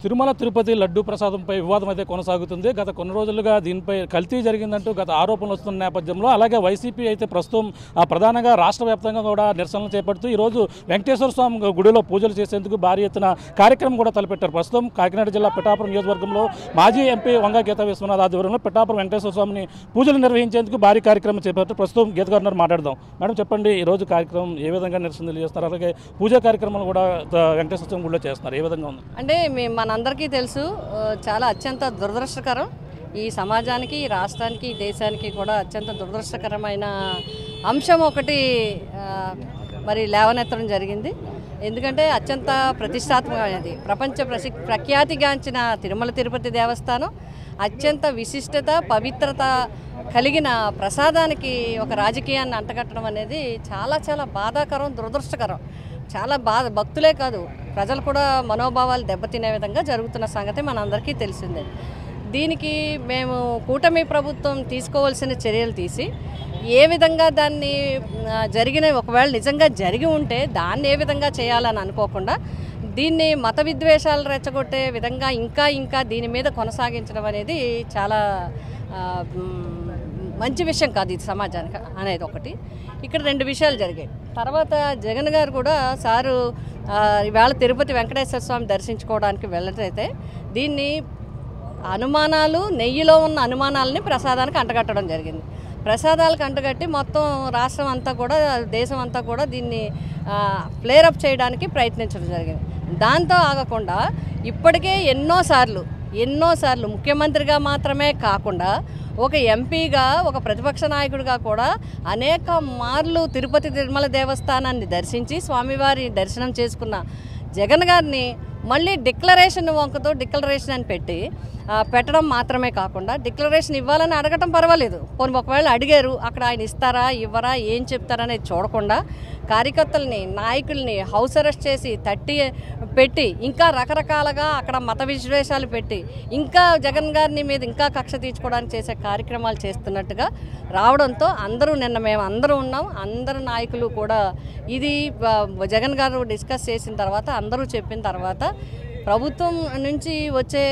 తిరుమల తిరుపతి లడ్డూ ప్రసాదంపై వివాదం అయితే కొనసాగుతుంది. గత కొన్ని రోజులుగా దీనిపై కల్తీ జరిగిందంటూ గత ఆరోపణలు వస్తున్న నేపథ్యంలో అలాగే వైసీపీ అయితే ప్రస్తుతం ప్రధానంగా రాష్ట్ర వ్యాప్తంగా కూడా నిరసనలు చేపడుతూ ఈరోజు వెంకటేశ్వర స్వామి గుడిలో పూజలు చేసేందుకు భారీ ఎత్తున కార్యక్రమం కూడా తలపెట్టారు. ప్రస్తుతం కాకినాడ జిల్లా పిఠాపురం నియోజకవర్గంలో మాజీ ఎంపీ వంగ గీతా విశ్వనాథ్ ఆధ్వర్యంలో పిఠాపురం వెంకటేశ్వర స్వామిని పూజలు నిర్వహించేందుకు భారీ కార్యక్రమం చేపట్టారు. ప్రస్తుతం గీత గారు మాట్లాడదాం. మేడం చెప్పండి, ఈరోజు కార్యక్రమం ఏ విధంగా నిరసన తెలియజేస్తారు, అలాగే పూజా కార్యక్రమాలు కూడా వెంకటేశ్వర స్వామి గుడిలో చేస్తున్నారు, ఏ విధంగా ఉంది? అంటే మనందరికీ తెలుసు, చాలా అత్యంత దురదృష్టకరం ఈ సమాజానికి, ఈ రాష్ట్రానికి, ఈ దేశానికి కూడా అత్యంత దురదృష్టకరమైన అంశం ఒకటి మరి లేవనెత్తడం జరిగింది. ఎందుకంటే అత్యంత ప్రతిష్టాత్మకమైనది, ప్రపంచ ప్రఖ్యాతిగాంచిన తిరుమల తిరుపతి దేవస్థానం అత్యంత విశిష్టత, పవిత్రత కలిగిన ప్రసాదానికి ఒక రాజకీయాన్ని అంటగట్టడం అనేది చాలా చాలా బాధాకరం, దురదృష్టకరం. చాలా భక్తులే కాదు, ప్రజలు కూడా మనోభావాలు దెబ్బతినే విధంగా జరుగుతున్న సంగతి మనందరికీ తెలిసిందే. దీనికి మేము కూటమి ప్రభుత్వం తీసుకోవాల్సిన చర్యలు తీసి ఏ విధంగా దాన్ని ఒకవేళ నిజంగా జరిగి ఉంటే దాన్ని ఏ విధంగా చేయాలని అనుకోకుండా దీన్ని మత విద్వేషాలు రెచ్చగొట్టే విధంగా ఇంకా దీని మీద కొనసాగించడం అనేది చాలా మంచి విషయం కాదు ఇది సమాజానికి అనేది ఒకటి. ఇక్కడ రెండు విషయాలు జరిగాయి. తర్వాత జగన్ గారు కూడా సారు ఇవాళ తిరుపతి వెంకటేశ్వర స్వామి దర్శించుకోవడానికి వెళ్ళటైతే దీన్ని అనుమానాలు, నెయ్యిలో ఉన్న అనుమానాలని ప్రసాదానికి అంటగట్టడం జరిగింది. ప్రసాదాలకు అంటగట్టి మొత్తం రాష్ట్రం అంతా కూడా, దేశం అంతా కూడా దీన్ని ఫ్లేరప్ చేయడానికి ప్రయత్నించడం జరిగింది. దాంతో ఆగకుండా ఇప్పటికే ఎన్నోసార్లు ముఖ్యమంత్రిగా మాత్రమే కాకుండా ఒక ఎంపీగా, ఒక ప్రతిపక్ష నాయకుడిగా కూడా అనేక మార్లు తిరుమల దేవస్థానాన్ని దర్శించి స్వామివారి దర్శనం చేసుకున్న జగన్ గారిని మళ్ళీ డిక్లరేషన్ వంకతో డిక్లరేషన్ అని పెట్టడం మాత్రమే కాకుండా, డిక్లరేషన్ ఇవ్వాలని అడగటం పర్వాలేదు, పోనీ ఒకవేళ అడిగారు అక్కడ ఆయన ఇస్తారా ఇవ్వరా ఏం చెప్తారనేది చూడకుండా కార్యకర్తల్ని, నాయకుల్ని హౌస్ అరెస్ట్ చేసి పెట్టి ఇంకా రకరకాలుగా అక్కడ మత విద్వేషాలు పెట్టి ఇంకా జగన్ గారిని మీద ఇంకా కక్ష తీర్చుకోవడానికి చేసే కార్యక్రమాలు చేస్తున్నట్టుగా రావడంతో మేము అందరూ ఉన్నాం. అందరు నాయకులు కూడా ఇది జగన్ గారు డిస్కస్ చేసిన తర్వాత, అందరూ చెప్పిన తర్వాత ప్రభుత్వం నుంచి వచ్చే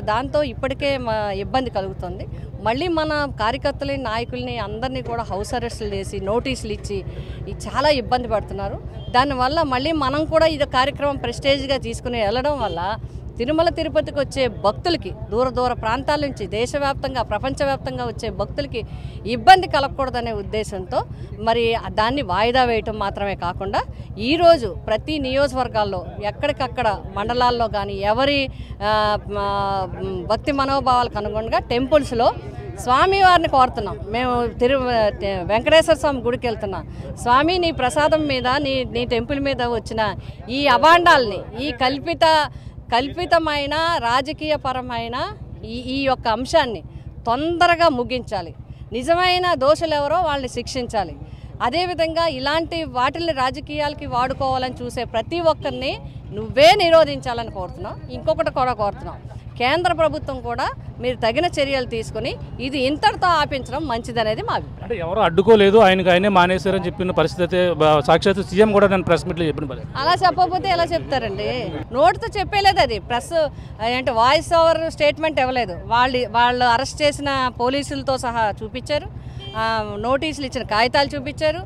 దాంతో ఇప్పటికే ఇబ్బంది కలుగుతుంది. మళ్ళీ మన కార్యకర్తలని, నాయకుల్ని అందరినీ కూడా హౌస్ అరెస్టులు చేసి నోటీసులు ఇచ్చి చాలా ఇబ్బంది పడుతున్నారు. దానివల్ల మళ్ళీ మనం కూడా ఇది కార్యక్రమం ప్రెస్టేజ్గా తీసుకుని వెళ్ళడం వల్ల తిరుమల తిరుపతికి వచ్చే భక్తులకి, దూర ప్రాంతాల నుంచి దేశవ్యాప్తంగా, ప్రపంచవ్యాప్తంగా వచ్చే భక్తులకి ఇబ్బంది కలగకూడదనే ఉద్దేశంతో మరి దాన్ని వాయిదా వేయటం మాత్రమే కాకుండా ఈరోజు ప్రతి నియోజకవర్గాల్లో ఎక్కడికక్కడ మండలాల్లో కానీ ఎవరి భక్తి మనోభావాలకు అనుగుణంగా టెంపుల్స్లో స్వామివారిని కోరుతున్నాం. మేము వెంకటేశ్వర స్వామి గుడికి వెళ్తున్నాం. స్వామి, నీ ప్రసాదం మీద, నీ టెంపుల్ మీద వచ్చిన ఈ అభాండాల్ని, ఈ కల్పితమైన రాజకీయపరమైన ఈ యొక్క అంశాన్ని తొందరగా ముగించాలి. నిజమైన దోషులు ఎవరో వాళ్ళని శిక్షించాలి. అదేవిధంగా ఇలాంటి వాటిని రాజకీయాలకి వాడుకోవాలని చూసే ప్రతి ఒక్కరిని నువ్వే నిరోధించాలని కోరుతున్నాం. ఇంకొకటి కూడా కోరుతున్నాం, కేంద్ర ప్రభుత్వం కూడా మీరు తగిన చర్యలు తీసుకుని ఇది ఇంతటితో ఆపించడం మంచిదనేది మా అభిప్రాయం. అంటే ఎవరు అడ్డుకోలేదు, ఆయనే మానేశారని చెప్పిన పరిస్థితి సాక్షాత్ సీఎం కూడా నేను ప్రెస్ మీట్లో చెప్పిన పరిస్థితి. అలా చెప్పకపోతే ఎలా చెప్తారండి? నోటితో చెప్పేలేదు, అది ప్రెస్ అంటే వాయిస్ ఓవర్ స్టేట్మెంట్ ఇవ్వలేదు. వాళ్ళు అరెస్ట్ చేసిన పోలీసులతో సహా చూపించారు, నోటీసులు ఇచ్చిన కాగితాలు చూపించారు,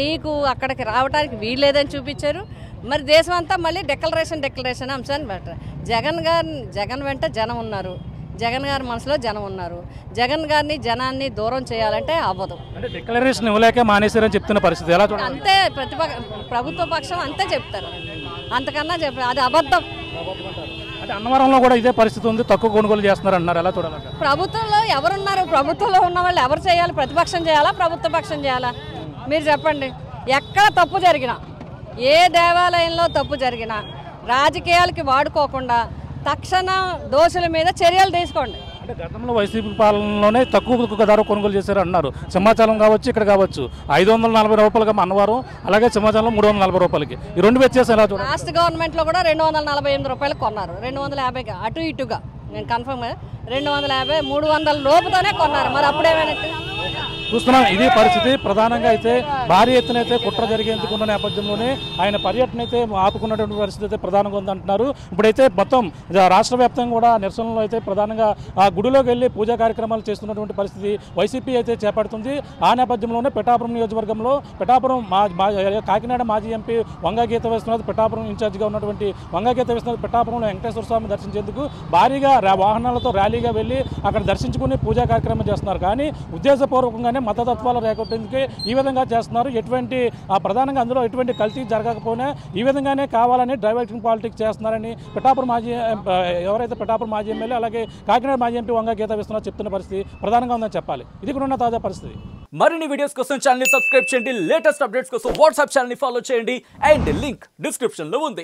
నీకు అక్కడికి రావడానికి వీల్లేదని చూపించారు. మరి దేశం అంతా మళ్ళీ డిక్లరేషన్ అంశాన్ని పెట్టారు. జగన్ వెంట జనం ఉన్నారు, జగన్ గారి మనసులో జనం ఉన్నారు. జగన్ గారిని, జనాన్ని దూరం చేయాలంటే అవ్వదు. అంటే డిక్లరేషన్ ఇవ్వలేక మానేశారని చెప్తున్న పరిస్థితి ఎలా చూడాలి? అంతే, ప్రభుత్వ పక్షం అంతే చెప్తారు, అంతకన్నా అది అబద్ధం. అంటే అన్నవరంలో కూడా ఇదే పరిస్థితి ఉంది, తక్కువ కొనుగోలు చేస్తున్నారు అన్నారు, ఎలా చూడాలంటే? ప్రభుత్వంలో ఎవరున్నారు? ప్రభుత్వంలో ఉన్న వాళ్ళు ఎవరు చేయాలి? ప్రతిపక్షం చేయాలా, ప్రభుత్వ పక్షం చేయాలా? మీరు చెప్పండి. ఎక్కడ తప్పు జరిగినా, ఏ దేవాలయంలో తప్పు జరిగినా రాజకీయాలకి వాడుకోకుండా తక్షణ దోషుల మీద చర్యలు తీసుకోండి. అంటే గతంలో వైసీపీ పాలనలోనే తక్కువ ధర కొనుగోలు చేశారు అన్నారు. సింహాచలం కావచ్చు, ఇక్కడ కావచ్చు 540 రూపాయలుగా అన్నవారు, అలాగే సింహాచలంలో 340 రూపాయలకి. ఈ రెండు వ్యత్యాసం ఎలా చూడాలి? లాస్ట్ గవర్నమెంట్లో కూడా 248 రూపాయలు కొన్నారు, 250 అటు ఇటుగా. నేను కన్ఫర్మ్ 250, 300 లోపుతోనే కొన్నారు. మరి అప్పుడేమైనట్టు? చూస్తున్నాం ఇది పరిస్థితి. ప్రధానంగా అయితే భారీ ఎత్తున అయితే కుట్ర జరిగేందుకున్న నేపథ్యంలోనే ఆయన పర్యటన అయితే ఆపుకున్నటువంటి పరిస్థితి అయితే ప్రధానంగా ఉందంటున్నారు. ఇప్పుడైతే మొత్తం రాష్ట్ర వ్యాప్తంగా కూడా నిరసనలు అయితే ప్రధానంగా ఆ గుడిలోకి వెళ్ళి పూజా కార్యక్రమాలు చేస్తున్నటువంటి పరిస్థితి వైసీపీ అయితే చేపడుతుంది. ఆ నేపథ్యంలోనే పిఠాపురం నియోజకవర్గంలో కాకినాడ మాజీ ఎంపీ వంగా గీత విశ్వనాథ్ పిఠాపురం ఇన్ఛార్జిగా ఉన్నటువంటి వంగా గీత విశ్వనాథ్ పిఠాపురంలో వెంకటేశ్వర స్వామిని దర్శించేందుకు భారీగా వాహనాలతో ర్యాలీగా వెళ్ళి అక్కడ దర్శించుకుని పూజా కార్యక్రమం చేస్తున్నారు. కానీ ఉద్దేశపూర్వకంగానే మతతత్వాలు రేకొట్టేందుకే ఈ విధంగా చేస్తున్నారు. ఎటువంటి ప్రధానంగా అందులో ఎటువంటి కల్తీ జరగకపోయినా ఈ విధంగానే కావాలని డైవర్టింగ్ పాలిటిక్స్ చేస్తున్నారని పిఠాపురం మాజీ ఎమ్మెల్యే అలాగే కాకినాడ మాజీ ఎంపీ వంగా గీత విశ్వనాథ్ చెప్తున్న పరిస్థితి ప్రధానంగా ఉందని చెప్పాలి. ఇది కూడా ఉన్న తాజా పరిస్థితి. మరిన్ని వీడియోస్ కోసం ఛానల్ ని సబ్స్క్రైబ్ చేయండి. లేటెస్ట్ అప్డేట్స్ కోసం వాట్సాప్ ఛానల్ ని ఫాలో చేయండి. అండ్ లింక్ డిస్క్రిప్షన్ లో ఉంది.